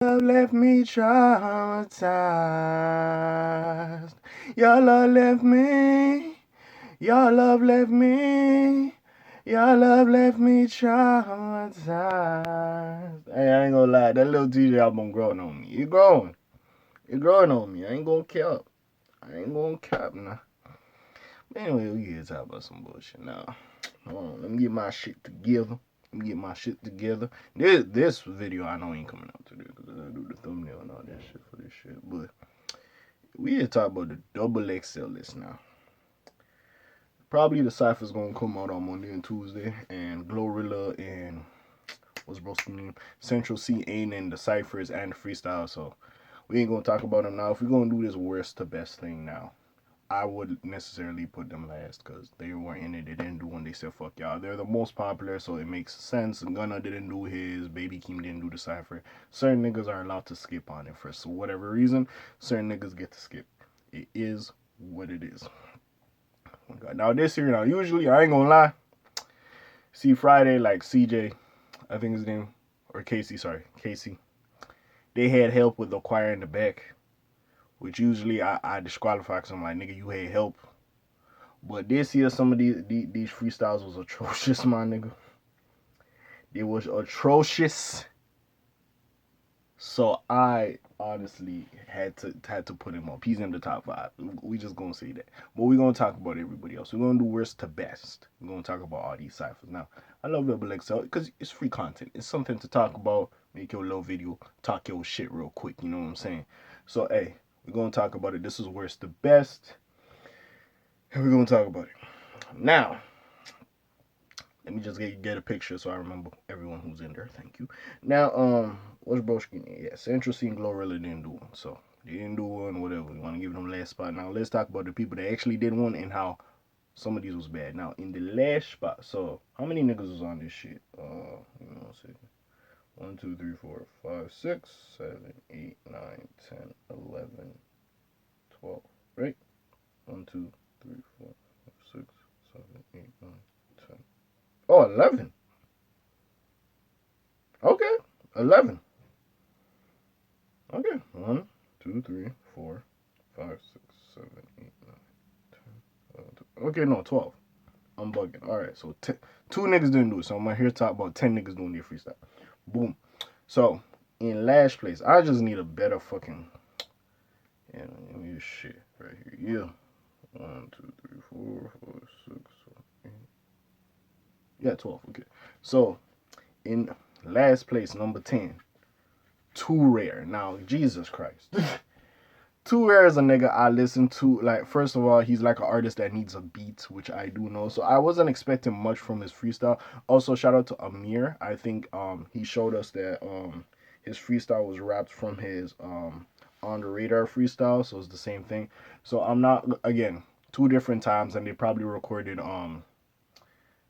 Love left me traumatized. Your love left me. Your love left me. Your love left me traumatized. Hey, I ain't gonna lie, that little TJ album growing on me. It growing. It growing on me. I ain't gonna cap. I ain't gonna cap now. But anyway, we here to talk about some bullshit now. Hold on, let me get my shit together. This video I know ain't coming out today because I gotta do the thumbnail and all that shit for this shit. But we here to talk about the double XL list now. Probably the cipher's gonna come out on Monday and Tuesday, and Glorilla and what's bro's name? Central C ain't in the ciphers and the freestyle, so we ain't gonna talk about them now. If we're gonna do this worst to best thing now, I wouldn't necessarily put them last because they weren't in it. They didn't do one. They said fuck y'all. They're the most popular, so it makes sense. Gunna didn't do his. Baby Keem didn't do the cipher. Certain niggas are allowed to skip on it for whatever reason. Certain niggas get to skip. It is what it is. Now this year, usually I ain't gonna lie. See Friday, like CJ, I think his name, or Casey, they had help with the choir in the back, which usually I disqualify because I'm like, nigga, you had help. But this year, some of these freestyles was atrocious, my nigga. It was atrocious. So I honestly had to put him up. He's in the top 5. We just gonna say that. But we're gonna talk about everybody else. We're gonna do worst to best. We're gonna talk about all these ciphers. Now, I love Double XL because it's free content. It's something to talk about. Make your little video, talk your shit real quick. You know what I'm saying? So hey, we're gonna talk about it. This is worst to best. And we're gonna talk about it. Now, let me just get a picture so I remember everyone who's in there. Thank you. Now, what's broski? Yeah, Central C and Glorilla didn't do one, so they didn't do one. Whatever. We want to give them last spot. Now let's talk about the people that actually did one and how some of these was bad. Now in the last spot, so how many niggas was on this shit? You know, see. 1, 2, 3, 4, 5, 6, 7, 8, 9, 10, 11, 12. Right? 1, 2, 3, 4, 5, 6, 7, 8, 9, 10. Oh, 11. Okay, 11. Okay, 1, 2, 3, 4, 5, 6, 7, 8, 9, 10, 11, 12. Okay, no, 12. I'm bugging. All right, so 2 niggas didn't do it. So I'm here to talk about 10 niggas doing their freestyle. Boom. So in last place, I just need a better fucking. Yeah, give me this shit right here. Yeah. 1, 2, 3, 4, 5, 6, 7, 8. Yeah, 12. Okay. So in last place, number 10, Too Rare. Now, Jesus Christ. Too Rare is a nigga I listen to. Like, first of all, he's like an artist that needs a beat, which I do know. So I wasn't expecting much from his freestyle. Also, shout out to Amir. I think he showed us that his freestyle was rapped from his On the Radar freestyle. So it's the same thing. So I'm not, again, 2 different times, and they probably recorded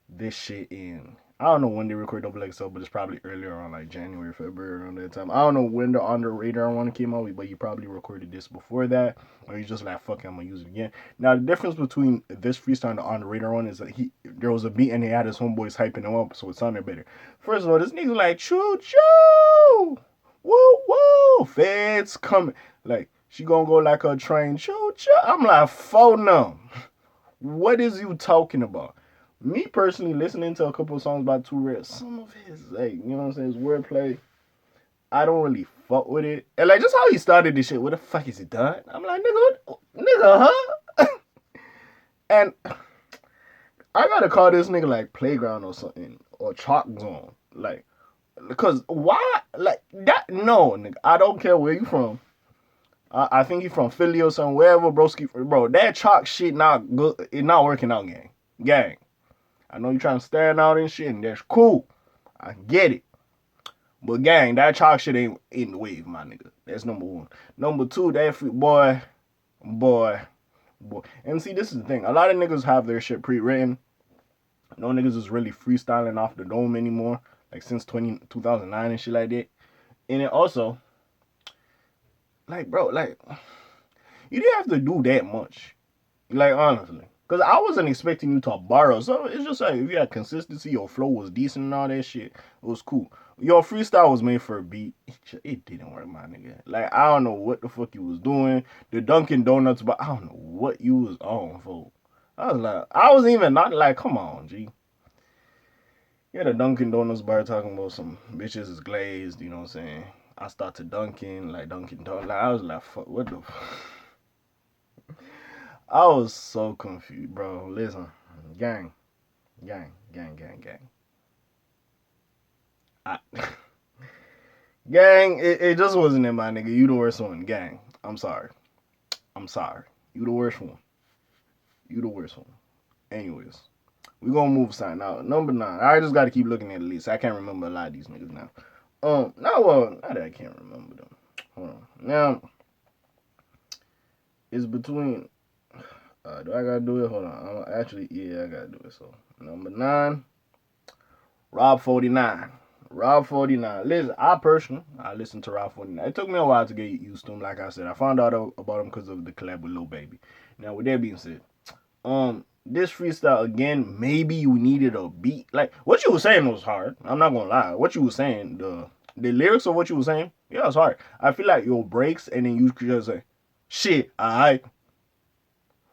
this shit in, I don't know when they record Double XL, but it's probably earlier on, like January, February, around that time. I don't know when the On the Radar one came out, but you probably recorded this before that, or you just like, fuck it, I'm gonna use it again. Now the difference between this freestyle and the On the Radar one is that there was a beat and he had his homeboys hyping him up, so it sounded better. First of all, this nigga like choo choo, woo woo, feds coming, like she gonna go like a train, choo choo. I'm like, phone numb. What is you talking about? Me personally, listening to a couple of songs by Too Rare, some of his, like, you know what I'm saying, his wordplay, I don't really fuck with it. And like, just how he started this shit, what the fuck is it done? I'm like, nigga, huh? And I gotta call this nigga like Playground or something, or Chalk Zone, like, because why, like, that, no, nigga, I don't care where you from. I think you from Philly or something, wherever, broski, bro, that Chalk shit not good, it not working out, gang. I know you trying to stand out and shit, and that's cool. I get it. But gang, that Chalk shit ain't in the wave, my nigga. That's number 1. Number 2, that boy. And see, this is the thing. A lot of niggas have their shit pre-written. No niggas is really freestyling off the dome anymore. Like since 2009 and shit like that. And it also, like, bro, like, you didn't have to do that much. Like, honestly. Because I wasn't expecting you to borrow. So it's just like, if you had consistency, your flow was decent and all that shit, it was cool. Your freestyle was made for a beat. It didn't work, my nigga. Like, I don't know what the fuck you was doing. The Dunkin' Donuts, but I don't know what you was on for. I was even not like, come on, G. Yeah, the Dunkin' Donuts bar talking about some bitches is glazed, you know what I'm saying? I started dunking, like Dunkin' Donuts. Like, I was like, fuck, what the I was so confused, bro. Listen, gang, gang, gang, gang, gang. I, gang, it just wasn't in my nigga. You the worst one, gang. I'm sorry. I'm sorry. You the worst one. You the worst one. Anyways, we gonna move aside now. Number 9. I just gotta keep looking at the list. I can't remember a lot of these niggas now. Not that I can't remember them. Hold on. Now, it's between. Do I gotta do it? Hold on. Yeah, I gotta do it. So, number 9, Rob 49. Rob 49. Listen, I listened to Rob 49. It took me a while to get used to him. Like I said, I found out about him because of the collab with Lil Baby. Now, with that being said, this freestyle again, maybe you needed a beat. Like, what you were saying was hard. I'm not gonna lie. What you were saying, the lyrics of what you were saying, yeah, it's hard. I feel like your breaks and then you could just say, shit, alright.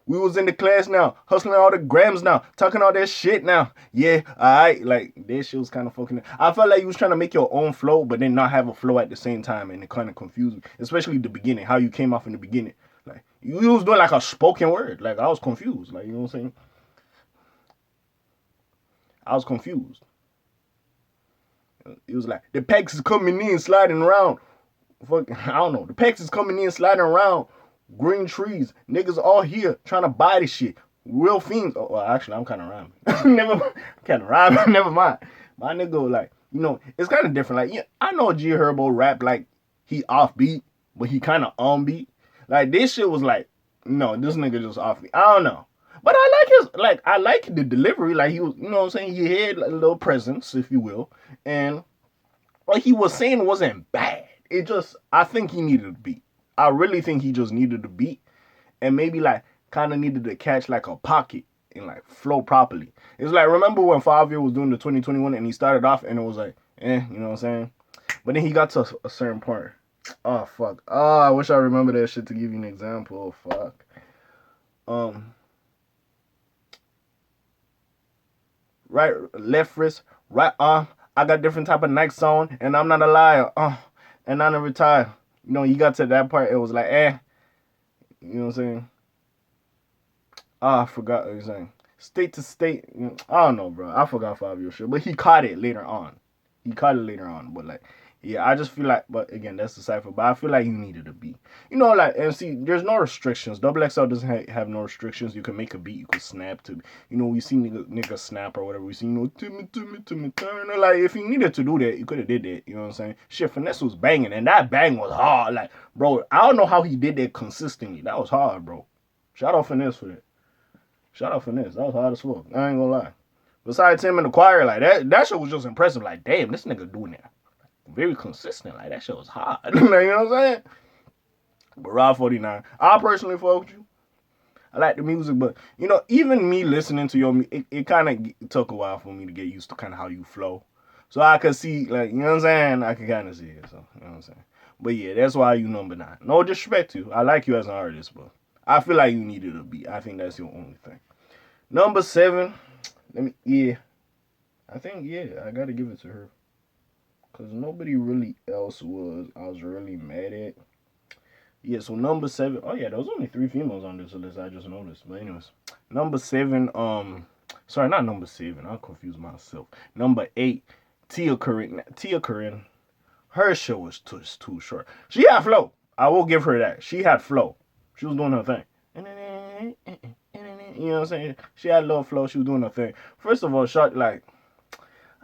We was in the class now, hustling all the grams now, talking all that shit now. Yeah, alright. Like, this shit was kind of fucking. I felt like you was trying to make your own flow, but then not have a flow at the same time, and it kind of confused me. Especially the beginning, how you came off in the beginning. Like, you was doing like a spoken word. Like, I was confused. Like, you know what I'm saying? I was confused. It was like, the packs is coming in, sliding around. Fuck, I don't know. The packs is coming in, sliding around. Green trees. Niggas all here trying to buy this shit. Real fiends. Oh, well, actually, I'm kind of rhyming. Never mind. My nigga, like, you know, it's kind of different. Like, yeah, I know G Herbo rap, like, he offbeat, but he kind of on beat. Like, this shit was like, no, this nigga just offbeat. I don't know. But I like the delivery. Like, he was, you know what I'm saying? He had like, a little presence, if you will. And what he was saying wasn't bad. It just, I think he needed a beat. I really think he just needed a beat and maybe like kind of needed to catch like a pocket and like flow properly. It's like, remember when 5 Year was doing the 2021 and he started off and it was like, you know what I'm saying? But then he got to a certain point. Oh, fuck. Oh, I wish I remember that shit to give you an example. Fuck. Right, left wrist, right arm. I got different type of Nikes on, and I'm not a liar. And I never retire. You know, you got to that part, it was like, you know what I'm saying? I forgot what he was saying. State to state, I don't know, bro. I forgot 5 Year shit, but he caught it later on. But like, yeah, I just feel like, but again, that's the cipher. But I feel like you needed a beat. You know, like, and see, there's no restrictions. Double XL doesn't have no restrictions. You can make a beat, you can snap to, you know, we see nigga snap or whatever. We see, you know, Timmy, turn. Like, if you needed to do that, you could have did that. You know what I'm saying? Shit, Finesse was banging, and that bang was hard. Like, bro, I don't know how he did that consistently. That was hard, bro. Shout out Finesse for that. Shout out Finesse. That was hard as fuck. I ain't gonna lie. Besides him in the choir, like that shit was just impressive. Like, damn, this nigga doing that. Very consistent. Like, that shit was hard. You know what I'm saying? But Rob 49, I personally fuck with you. I like the music, but you know, even me listening to your music, it kind of took a while for me to get used to kind of how you flow. So I could see, like, you know what I'm saying? I could kind of see it. So, you know what I'm saying? But yeah, that's why you number 9. No disrespect to you. I like you as an artist, but I feel like you needed a beat. I think that's your only thing. Number 7, I think, I gotta give it to her. Because nobody really else I was really mad at. Yeah, so number 7, oh yeah, there was only 3 females on this list, I just noticed. But anyways, number 7, sorry, not number 7, I'll confuse myself. Number 8, Tia Corinne, her show was too short. She had flow. I will give her that. She had flow. She was doing her thing. You know what I'm saying? She had a little flow. She was doing her thing. First of all, short, like,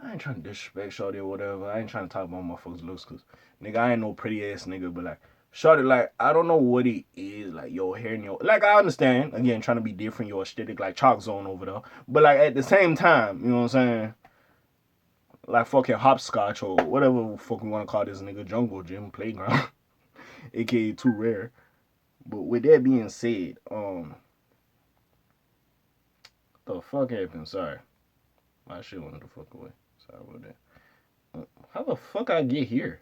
I ain't trying to disrespect Shorty or whatever. I ain't trying to talk about motherfuckers' looks, cause nigga, I ain't no pretty ass nigga, but like Shorty, like, I don't know what it is, like your hair and your, like, I understand, again, trying to be different, your aesthetic, like Chalk Zone over there, but like at the same time, you know what I'm saying? Like fucking hopscotch or whatever fucking want to call this nigga, jungle gym playground, aka Too Rare. But with that being said, the fuck happened? Sorry, my shit went the fuck away. Sorry about that. How the fuck I get here?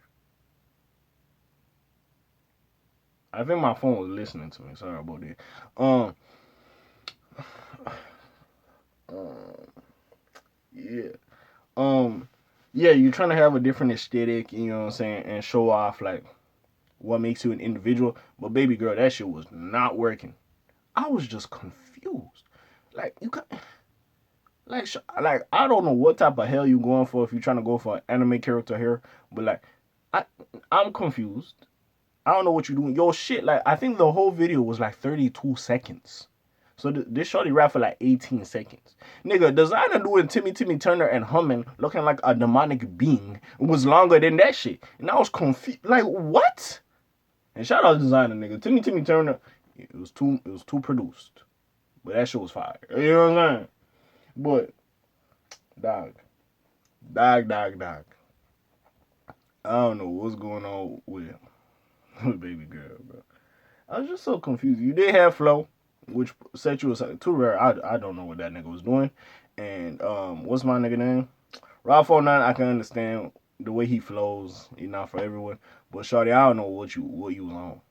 I think my phone was listening to me. Sorry about that. Um, yeah. Um, yeah, you're trying to have a different aesthetic, you know what I'm saying, and show off like what makes you an individual. But baby girl, that shit was not working. I was just confused. Like you got like I don't know what type of hell you going for if you're trying to go for an anime character here, but like I I'm confused. I don't know what you're doing. Yo shit, like I think the whole video was like 32 seconds. So this shorty rap for like 18 seconds. Nigga, designer doing Timmy Turner and humming, looking like a demonic being, was longer than that shit. And I was confused. Like, what? And shout out to designer, nigga. Timmy Turner, it was too produced. But that shit was fire. You know what I'm saying? But dog. Dog. I don't know what's going on with baby girl, bro. I was just so confused. You did have flow, which set you aside. Too rare. I don't know what that nigga was doing. And what's my nigga name? Ralph 09, I can understand the way he flows. He's not for everyone. But shorty, I don't know what you was on.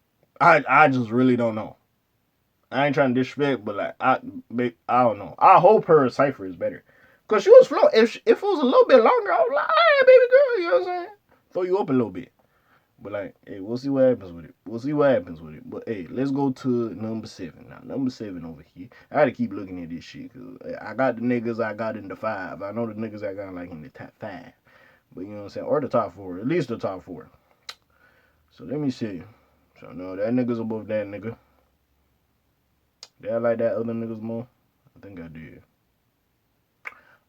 I just really don't know. I ain't trying to disrespect, but like I don't know. I hope her cipher is better. Cause she was flowing. If it was a little bit longer, I was like, all right, baby girl, you know what I'm saying? Throw you up a little bit. But like, hey, we'll see what happens with it. But hey, let's go to number 7 now. Number 7 over here. I had to keep looking at this shit because I got the niggas I got in the 5. I know the niggas I got like in the top 5. But you know what I'm saying? Or the top 4. At least the top 4. So let me see. So no, that nigga's above that nigga. Did I like that other niggas more? I think I did.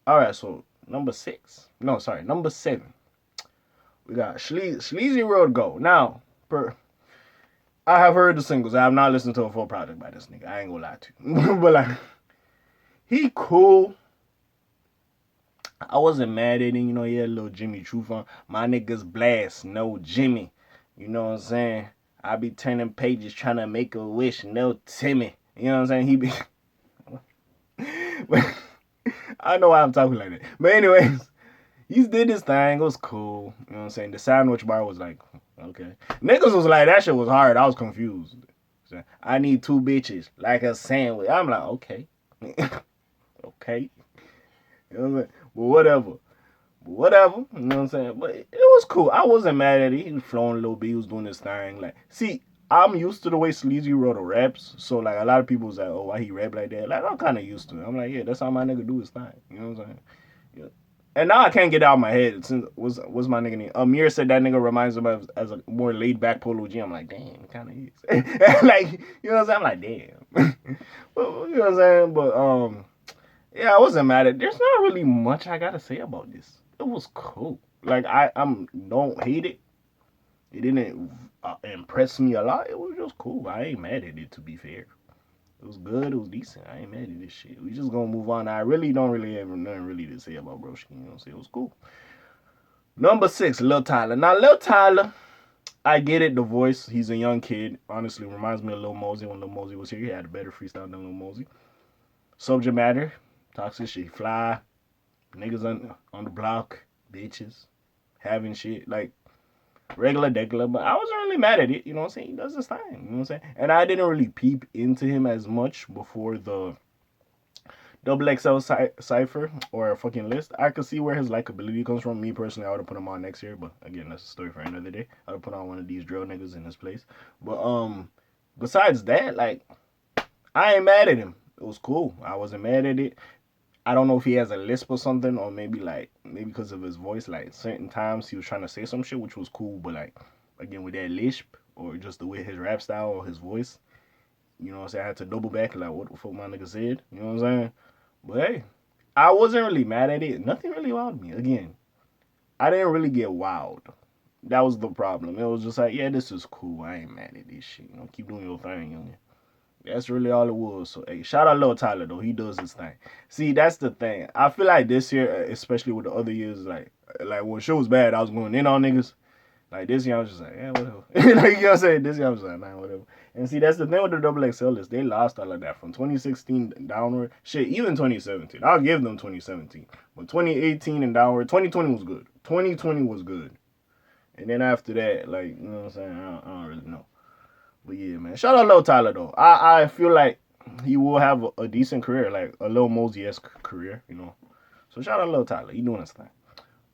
Alright, so number 6. No, sorry, number 7. We got Sleazy Road Go. Now, I have heard the singles. I have not listened to a full project by this nigga. I ain't gonna lie to you. But like, he cool. I wasn't mad at him. You know, he had a little Jimmy Truth on. My niggas blast, no Jimmy. You know what I'm saying? I be turning pages trying to make a wish, no Timmy. You know what I'm saying? He be... I know why I'm talking like that. But anyways, he did his thing. It was cool. You know what I'm saying? The sandwich bar was like, okay. Niggas was like, that shit was hard. I was confused. I need 2 bitches, like a sandwich. I'm like, okay. Okay. You know what I'm saying? But whatever. You know what I'm saying? But it was cool. I wasn't mad at it. He was flowing a little bit. He was doing his thing. Like, see, I'm used to the way Sleazy wrote raps. So, like, a lot of people was like, oh, why he rap like that? Like, I'm kind of used to it. I'm like, yeah, that's how my nigga do his thing. You know what I'm saying? Yeah. And now I can't get it out of my head. Since what's my nigga name? Amir said that nigga reminds him of as a more laid back Polo G. I'm like, damn, kind of is. Like, you know what I'm saying? I'm like, damn. Well, you know what I'm saying? But yeah, I wasn't mad at it. There's not really much I gotta say about this. It was cool. Like I'm don't hate it. It didn't impress me a lot. It was just cool. I ain't mad at it, to be fair. It was good. It was decent. I ain't mad at this shit. We just gonna move on. I really don't really have nothing really to say about Broski. You know what I'm saying? It was cool. Number 6, Lil Tyler. Now, Lil Tyler, I get it. The voice. He's a young kid. Honestly, reminds me of Lil Mosey. When Lil Mosey was here, he had a better freestyle than Lil Mosey. Subject matter. Toxic shit. Fly. Niggas on the block. Bitches. Having shit. Like, regular degular, but I wasn't really mad at it. You know what I'm saying? He does his thing. You know what I'm saying? And I didn't really peep into him as much before the XXL cipher or a fucking list. I could see where his likability comes from. Me personally, I would have put him on next year, but again, that's a story for another day. I would put on one of these drill niggas in his place. But besides that, like, I ain't mad at him. It was cool. I wasn't mad at it. I don't know if he has a lisp or something, or maybe because of his voice, like certain times he was trying to say some shit, which was cool, but like again with that lisp or just the way his rap style or his voice, you know what I'm saying? I had to double back like what the fuck my nigga said, you know what I'm saying? But hey, I wasn't really mad at it. Nothing really wowed me. Again, I didn't really get wowed. That was the problem. It was just like, yeah, this is cool. I ain't mad at this shit. You know, keep doing your thing, young. That's really all it was. So, hey, shout out Lil Tyler, though. He does his thing. See, that's the thing. I feel like this year, especially with the other years, like when shit was bad, I was going in on niggas. Like, this year, I was just like, yeah, whatever. Like, you know what I'm saying? This year, I was like, nah, whatever. And see, that's the thing with the double XL is they lost all of that from 2016 downward. Shit, even 2017. I'll give them 2017. But 2018 and downward, 2020 was good. 2020 was good. And then after that, like, you know what I'm saying? I don't really know. But yeah, man. Shout out Lil Tyler, though. I feel like he will have a decent career, like a Lil Mosey-esque career, you know. So shout out Lil Tyler. He doing his thing.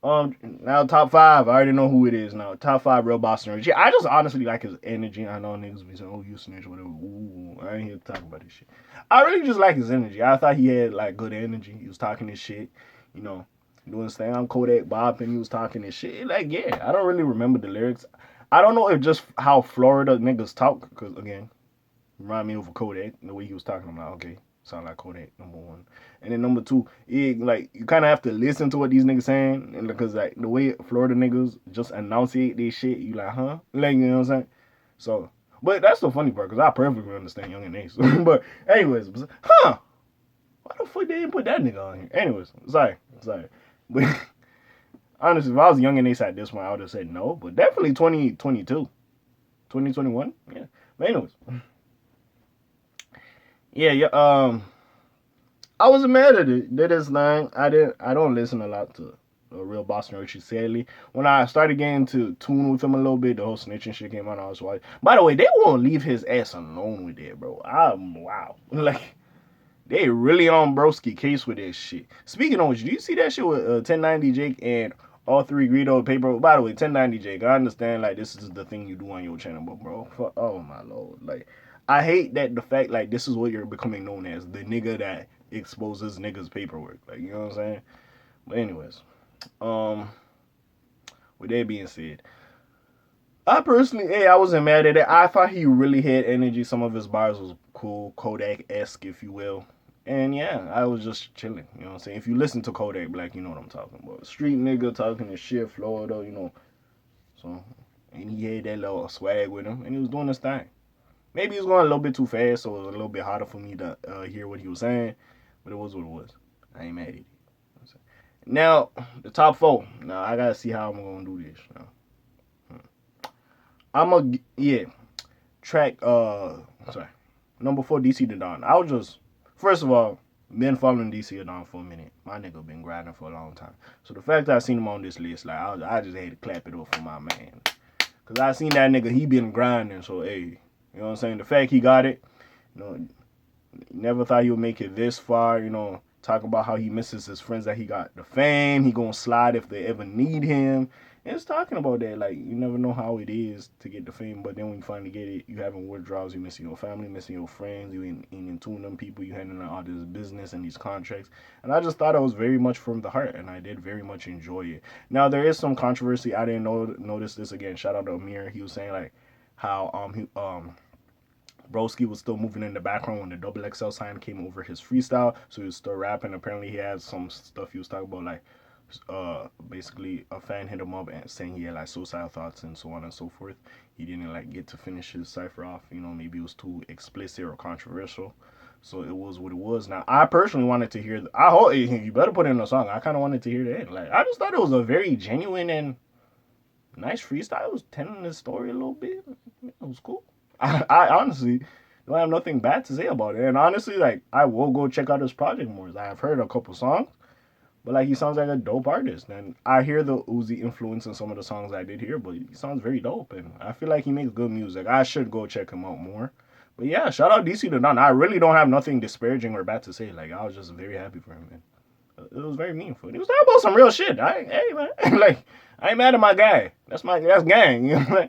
Now top five. I already know who it is now. Top five, Real Boston Rich. Yeah, I just honestly like his energy. I know niggas be saying, "Oh, you snitch, whatever." Ooh, I ain't here to talk about this shit. I really just like his energy. I thought he had like good energy. He was talking his shit, you know, doing his thing. I'm Kodak Bob, and he was talking his shit. Like, yeah, I don't really remember the lyrics. I don't know if just how Florida niggas talk, because again, remind me of a Kodak the way he was talking. I'm like, okay, sound like Kodak number one. And then number two, like you kind of have to listen to what these niggas saying, and because like the way Florida niggas just enunciate their shit, you like, huh? Like, you know what I'm saying? So, but that's the funny part because I perfectly understand Young and Ace. But anyways, huh? Why the fuck they didn't put that nigga on here? Anyways, sorry. But honestly, if I was Young and Ace at this point, I would have said no. But definitely 2022, 2021, yeah. But anyways, yeah. I wasn't mad at it. Did his thing. I don't listen a lot to a Real Boston Richie, sadly. When I started getting to tune with him a little bit, the whole snitching shit came out. I was like, by the way, they won't leave his ass alone with that, bro. Wow. Like, they really on broski case with this shit. Speaking of which, do you see that shit with 1090 Jake and all three Greedo paper? By the way, 1090 Jake, I understand like this is the thing you do on your channel, but bro, oh my lord, like I hate that the fact like this is what you're becoming known as, the nigga that exposes niggas paperwork. Like, you know what I'm saying? But anyways, um, with that being said, I personally, hey, I wasn't mad at it. I thought he really had energy. Some of his bars was cool, Kodak-esque, if you will. And yeah, I was just chilling. You know what I'm saying? If you listen to Kodak Black, you know what I'm talking about. Street nigga talking his shit, Florida, you know. So, and he had that little swag with him, and he was doing his thing. Maybe he was going a little bit too fast, so it was a little bit harder for me to hear what he was saying. But it was what it was. I ain't mad at it. Now, the top four. Now, I gotta see how I'm gonna do this. Now. I'm a, yeah, track, sorry. Number 4, DC the Don. I was just, first of all, been following DC the Don for a minute. My nigga been grinding for a long time. So the fact that I seen him on this list, like, I just had to clap it up for my man. Because I seen that nigga, he been grinding, so, hey, you know what I'm saying? The fact he got it, you know, never thought he would make it this far, you know, talk about how he misses his friends that he got the fame, he gonna slide if they ever need him. And it's talking about that, like, you never know how it is to get the fame, but then when you finally get it, you having withdrawals, you missing your family, missing your friends, you ain't in tune them people, you handling all this business and these contracts. And I just thought it was very much from the heart, and I did very much enjoy it. Now, there is some controversy. I didn't notice this again. Shout out to Amir. He was saying, like, how, Broski was still moving in the background when the double XL sign came over his freestyle, so he was still rapping. Apparently, he had some stuff he was talking about, like basically a fan hit him up and saying he had like suicidal thoughts and so on and so forth. He didn't like get to finish his cipher off. You know, maybe it was too explicit or controversial. So it was what it was. Now, I personally wanted to hear. I hope you better put in a song. I kind of wanted to hear that. Like, I just thought it was a very genuine and nice freestyle. It was telling the story a little bit. It was cool. I honestly don't have nothing bad to say about it. And honestly, like, I will go check out his project more. I have heard a couple songs, but like, he sounds like a dope artist. And I hear the Uzi influence in some of the songs I did hear, but he sounds very dope. And I feel like he makes good music. I should go check him out more. But yeah, shout out DC the Don. I really don't have nothing disparaging or bad to say. Like, I was just very happy for him, man. It was very meaningful. He was talking about some real shit. Hey, man. Like, I ain't mad at my guy. That's gang. You know,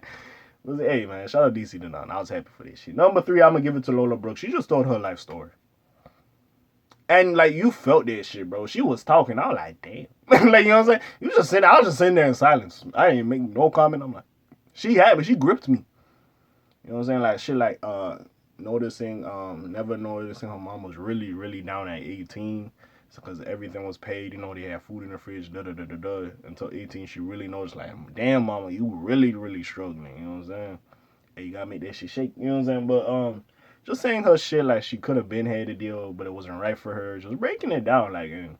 hey, man, shout out DC the Don. I was happy for this shit. Number 3, I'm gonna give it to Lola Brooks. She just told her life story. And, like, you felt that shit, bro. She was talking. I was like, damn. Like, you know what I'm saying? I was just sitting there in silence. I ain't making no comment. I'm like, she gripped me. You know what I'm saying? Like, shit like, never noticing her mom was really, really down at 18. Because everything was paid, you know, they had food in the fridge, Until 18, she really noticed, like, damn, mama, you really, really struggling, you know what I'm saying? Hey, you gotta make that shit shake, you know what I'm saying? But, just saying her shit, like, she could have been had a deal, but it wasn't right for her. Just breaking it down, like, and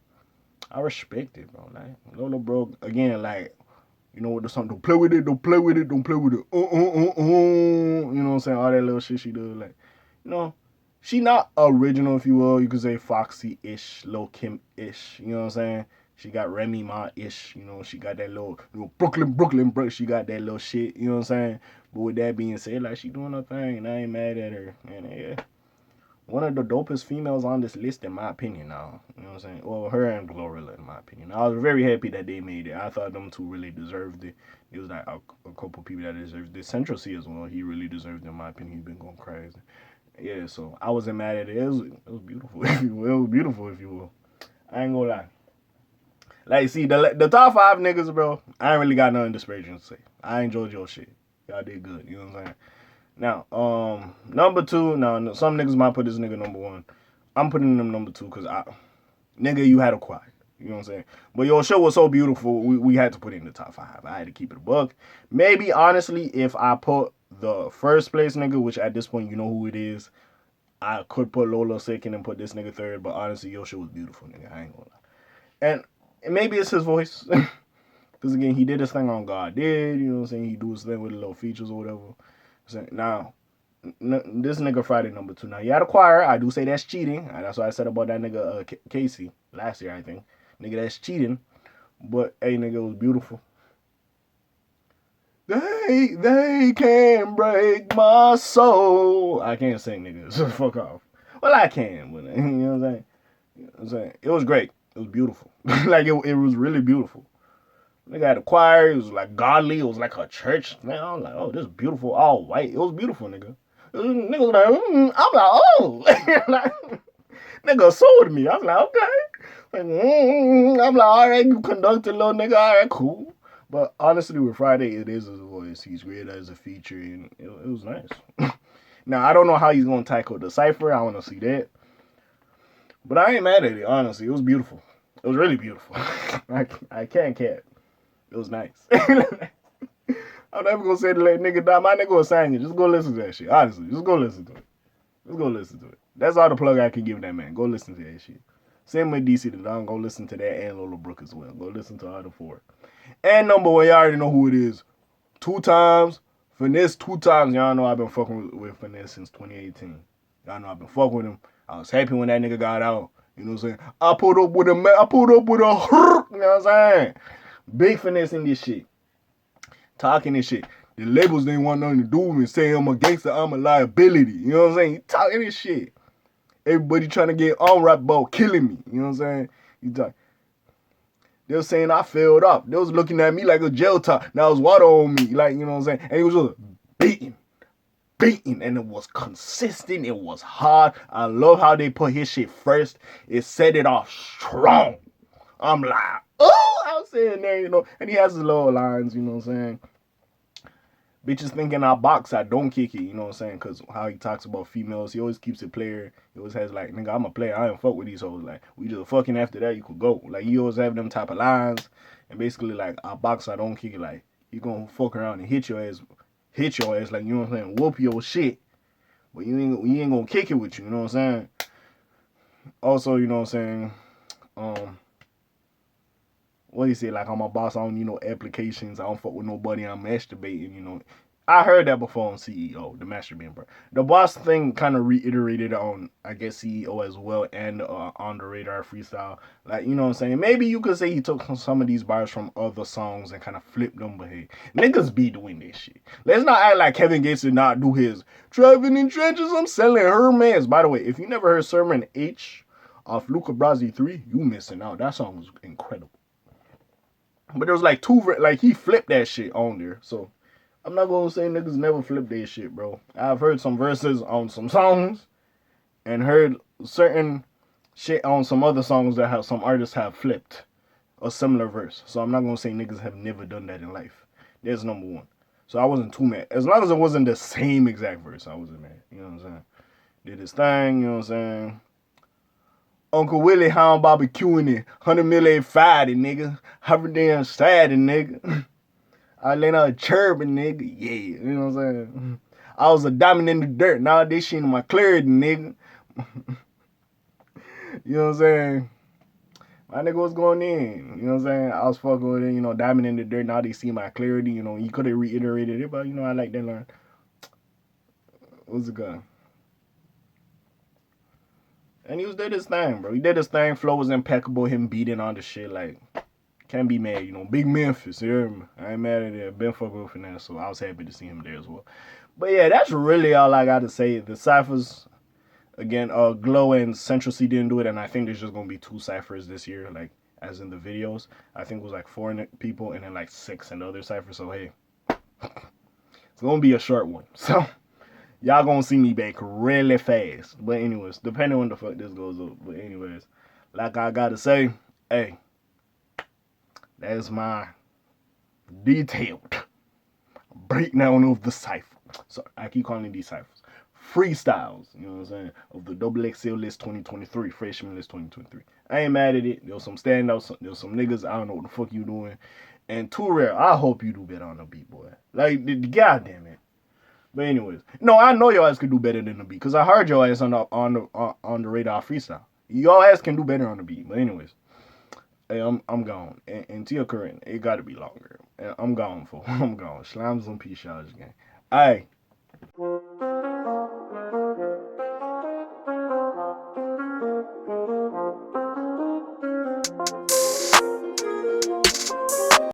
I respect it, bro. Like, Lola, bro, again, like, you know what the song, don't play with it. You know what I'm saying? All that little shit she do, like, you know, she not original, if you will. You could say Foxy-ish, Lil Kim-ish, you know what I'm saying? She got Remy Ma-ish, you know, she got that little Brooklyn, she got that little shit, you know what I'm saying? But with that being said, like, she doing her thing, and I ain't mad at her, and yeah. One of the dopest females on this list, in my opinion, now. You know what I'm saying? Well, her and Glorilla, in my opinion. I was very happy that they made it. I thought them two really deserved it. It was like a couple people that deserved it. Central C as well. He really deserved it, in my opinion. He's been going crazy. Yeah, so I wasn't mad at it. It was beautiful, if you will. It was beautiful, if you will. I ain't gonna lie. Like, see, the top 5 niggas, bro, I ain't really got nothing disparaging to say. I enjoyed your shit. Y'all did good. You know what I'm saying? Now, number 2. Now, some niggas might put this nigga number 1. I'm putting him number 2 because nigga, you had a quiet. You know what I'm saying? But your show was so beautiful, we had to put it in the top 5. I had to keep it a buck. Maybe, honestly, if I put the first place nigga, which at this point you know who it is, I could put Lolo second and put this nigga third. But honestly, your show was beautiful, nigga. I ain't gonna lie. And maybe it's his voice. Because again, he did his thing on God Did. You know what I'm saying? He do his thing with the little features or whatever. Now, this nigga Friday number 2. Now, he had a choir. I do say that's cheating. That's what I said about that nigga Casey last year, I think. Nigga, that's cheating. But, hey, nigga, it was beautiful. They can't break my soul. I can't sing, nigga. So fuck off. Well, I can, but you know what I'm saying? You know what I'm saying? It was great. It was beautiful. Like, it was really beautiful. Nigga had a choir. It was like godly. It was like a church. Man, I was like, oh, this is beautiful. All white. It was beautiful, nigga. Nigga was like, I'm like, oh. Like, nigga sold me. I was like, okay. Like, I'm like, all right, you conducted, little nigga. All right, cool. But honestly, with Friday, it is his voice. He's great as a feature, and it was nice. Now, I don't know how he's going to tackle the cipher. I want to see that. But I ain't mad at it, honestly. It was beautiful. It was really beautiful. I can't cat. It was nice. I'm never going to say to let nigga die. My nigga was singing. Just go listen to that shit. Honestly, just go listen to it. Just go listen to it. That's all the plug I can give that man. Go listen to that shit. Same with DC the Don. Go listen to that and Lola Brooke as well. Go listen to all the 4. And number 1, y'all already know who it is. 2 times. Finesse 2 times. Y'all know I've been fucking with Finesse since 2018. Y'all know I've been fucking with him. I was happy when that nigga got out. You know what I'm saying? I pulled up with a, you know what I'm saying? Big Finesse in this shit. Talking this shit. The labels didn't want nothing to do with me. Saying I'm a gangster, I'm a liability. You know what I'm saying? He talking this shit. Everybody trying to get on rap about killing me. You know what I'm saying? He talking. They were saying I failed up. They was looking at me like a jail top. Now was water on me. Like, you know what I'm saying? And he was just beating. And it was consistent. It was hard. I love how they put his shit first. It set it off strong. I'm like, oh, I was saying there, you know. And he has his little lines, you know what I'm saying? Bitches thinking I box, I don't kick it, you know what I'm saying? Because how he talks about females, he always keeps it player. He always has like, nigga, I'm a player. I don't fuck with these hoes. Like, we just fucking after that, you could go. Like, he always have them type of lines. And basically, like, I box, I don't kick it. Like, you gonna fuck around and hit your ass, like, you know what I'm saying? Whoop your shit. But you ain't gonna kick it with you, you know what I'm saying? Also, you know what I'm saying? What do you say? Like, I'm a boss, I don't need no applications, I don't fuck with nobody, I'm masturbating, you know. I heard that before on CEO, the masturbating part. The boss thing kind of reiterated on, I guess, CEO as well, and on the radar freestyle. Like, you know what I'm saying? Maybe you could say he took some of these bars from other songs and kind of flipped them, but hey, niggas be doing this shit. Let's not act like Kevin Gates did not do his driving in trenches, I'm selling Hermes. By the way, if you never heard Sermon H off Luca Brasi 3, you missing out. That song was incredible. But there was like 2, like he flipped that shit on there. So I'm not gonna say niggas never flip their shit, bro. I've heard some verses on some songs and heard certain shit on some other songs that have some artists have flipped a similar verse. So I'm not gonna say niggas have never done that in life. There's number 1. So I wasn't too mad. As long as it wasn't the same exact verse, I wasn't mad. You know what I'm saying? Did his thing, you know what I'm saying? Uncle Willie Hound barbecuing it. 100 million Friday, nigga. Hover damn Saturday, nigga. I laid out a chirping, nigga. Yeah, you know what I'm saying? I was a diamond in the dirt. Nowadays, she in my clarity, nigga. You know what I'm saying? My nigga was going in. You know what I'm saying? I was fucking with it, you know, diamond in the dirt. Now they see my clarity. You know, he could have reiterated it, but, you know, I like that line. What's it called? And he was did his thing, bro. He did his thing. Flow was impeccable. Him beating on the shit, like, can't be mad. You know, big Memphis. You hear me? I ain't mad at it. Been fucking with finesse, so I was happy to see him there as well. But yeah, that's really all I got to say. The ciphers, again, Glow and Central C didn't do it, and I think there's just gonna be 2 ciphers this year, like as in the videos. I think it was like 4 people and then like 6 in the other cipher. So hey, it's gonna be a short one. So y'all gonna see me back really fast. But anyways, depending on the fuck this goes up. But anyways, like I gotta say, hey, that's my detailed breakdown of the cipher. So I keep calling these ciphers freestyles, you know what I'm saying, of the XXL list 2023, freshman list 2023. I ain't mad at it. There was some standouts, there was some niggas, I don't know what the fuck you doing. And Too Rare, I hope you do better on the beat, boy. Like, goddamn it. But anyways, no, I know your ass could do better than the beat, cause I heard your ass on the radar freestyle. Your ass can do better on the beat. But anyways, hey, I'm gone. And to your current, it gotta be longer. I'm gone for. I'm gone. Slimes on P Shaw's game. Alright.